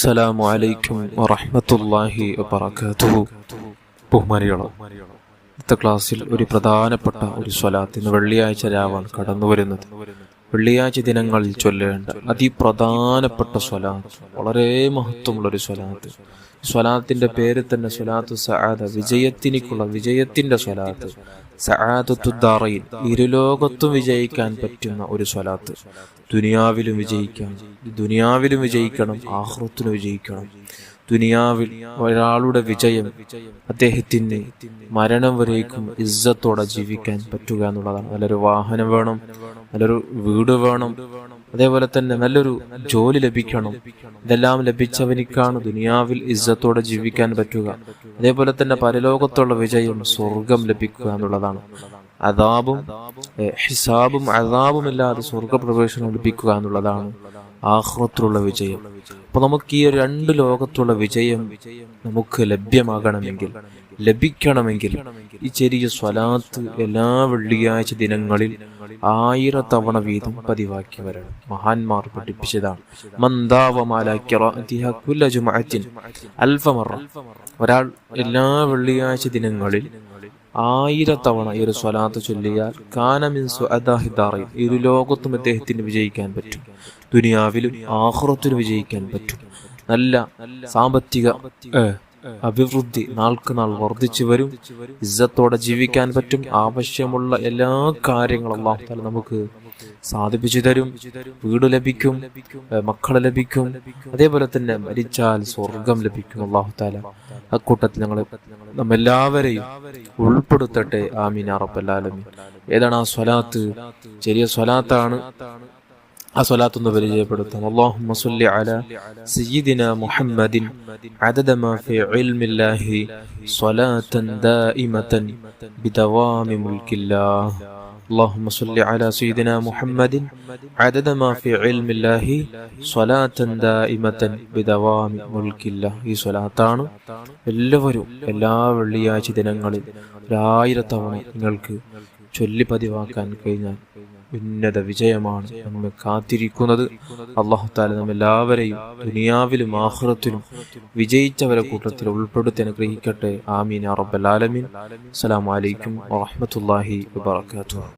അസ്സലാമു അലൈക്കും വറഹ്മത്തുള്ളാഹി വബറകാതുഹു. ബഹുമാനികളെ, ഇന്നത്തെ ക്ലാസ്സിൽ ഒരു പ്രധാനപ്പെട്ട ഒരു സ്വലാത്ത്, ഇന്ന് വെള്ളിയാഴ്ച രാവാണ് കടന്നു വരുന്നത്. വെള്ളിയാഴ്ച ദിനങ്ങളിൽ ചൊല്ലേണ്ട അതിപ്രധാനപ്പെട്ട സ്വലാത്ത്, വളരെ മഹത്വമുള്ളൊരു സ്വലാത്ത്. സ്വലാത്തിന്റെ പേര് തന്നെ സ്വലാത്തു സആദ, വിജയത്തിന്റെ സ്വലാത്ത്. സആദത്തു ദാറൈൻ, ഇരുലോകത്തും വിജയിക്കാൻ പറ്റുന്ന ഒരു സ്വലാത്ത്. ദുനിയാവിലും വിജയിക്കണം, ആഖിറത്തിലും വിജയിക്കണം. ദുനിയാവിൽ ഒരാളുടെ വിജയം അദ്ദേഹത്തിന് മരണം വരേക്കും ഇസ്സത്തോടെ ജീവിക്കാൻ പറ്റുക എന്നുള്ളതാണ്. നല്ലൊരു വാഹനം വേണം, നല്ലൊരു വീട് വേണം, അതേപോലെ തന്നെ നല്ലൊരു ജോലി ലഭിക്കണം. ഇതെല്ലാം ലഭിച്ചവനിക്കാണ് ദുനിയാവിൽ ഇസ്സത്തോടെ ജീവിക്കാൻ പറ്റുക. അതേപോലെ തന്നെ പരലോകത്തുള്ള വിജയം സ്വർഗം ലഭിക്കുക എന്നുള്ളതാണ്. ഹിസാബും അദാബും ഇല്ലാതെ സ്വർഗപ്രവേശനം ലഭിക്കുക എന്നുള്ളതാണ് ആഖിറത്തിലുള്ള വിജയം. അപ്പൊ നമുക്ക് ഈ രണ്ട് ലോകത്തുള്ള വിജയം നമുക്ക് ലഭിക്കണമെങ്കിൽ ഈ ചെറിയ സ്വലാത്ത് എല്ലാ വെള്ളിയാഴ്ച ദിനങ്ങളിൽ 1000 തവണ വീതം പതിവാക്കി വരണം. മഹാന്മാർ പഠിപ്പിച്ചതാണ്. ഒരാൾ എല്ലാ വെള്ളിയാഴ്ച ദിനങ്ങളിൽ 1000 തവണ ഈ ഒരു സ്വലാത്ത് ചൊല്ലിയാൽ കാനമിൻ സുഅദാഹി ദാറൈൻ, ഇരു ലോകത്തും അദ്ദേഹത്തിന് വിജയിക്കാൻ പറ്റും, ദുനിയാവിലും ആഖിറത്തിലും വിജയിക്കാൻ പറ്റും. നല്ല സാമ്പത്തിക അഭിവൃദ്ധി നാൾക്ക് നാൾ വർദ്ധിച്ചു വരും, ഇസ്സത്തോടെ ജീവിക്കാൻ പറ്റും. ആവശ്യമുള്ള എല്ലാ കാര്യങ്ങളും അല്ലാഹു തആല നമുക്ക് സാധിപ്പിച്ചു തരും. വീട് ലഭിക്കും, മക്കളെ ലഭിക്കും, അതേപോലെ തന്നെ മരിച്ചാൽ സ്വർഗം ലഭിക്കും. അല്ലാഹു തആല അക്കൂട്ടത്തിൽ നമ്മെല്ലാവരെയും ഉൾപ്പെടുത്തട്ടെ. ആമീൻ യാ റബ്ബൽ ആലമീൻ. ഏതാണ് ആ സ്വലാത്ത്? ചെറിയ സ്വലാത്താണ്. ആ സ്വലാത്ത് ഒന്ന് പരിചയപ്പെടുത്താം. അല്ലാഹുമ്മ സ്വല്ലി അലാ സയ്യിദിനാ മുഹമ്മദിൻ അദദ മാ ഫീ ഇൽമില്ലാഹി സ്വലാത്തൻ ദായിമതൻ ബിദവാമി മുൽക്കില്ലാഹ്. اللهم صل على سيدنا محمد عدد ما في علم الله صلاة دائمة بدوام ملك الله. ഈ സ്വലാത്താണ് എല്ലാവരും എല്ലാ വെള്ളിയാഴ്ച ദിനങ്ങളിൽ 1000 തവണ നിങ്ങൾക്ക് ചൊല്ലി പതിവാക്കാൻ കഴിഞ്ഞാൽ ഉന്നത വിജയമാണ് നമ്മെ കാത്തിരിക്കുന്നത്. അല്ലാഹു തആല നമ്മെല്ലാവരെയും ദുനിയാവിലും ആഖിറത്തിലും വിജയിച്ചവരെ കൂട്ടത്തിൽ ഉൾപ്പെടുത്തി അനുഗ്രഹിക്കട്ടെ. ആമീൻ യാ റബ്ബൽ ആലമീൻ. അസ്സലാമു അലൈക്കും വറഹ്മത്തുള്ളാഹി വബറകാതുഹു.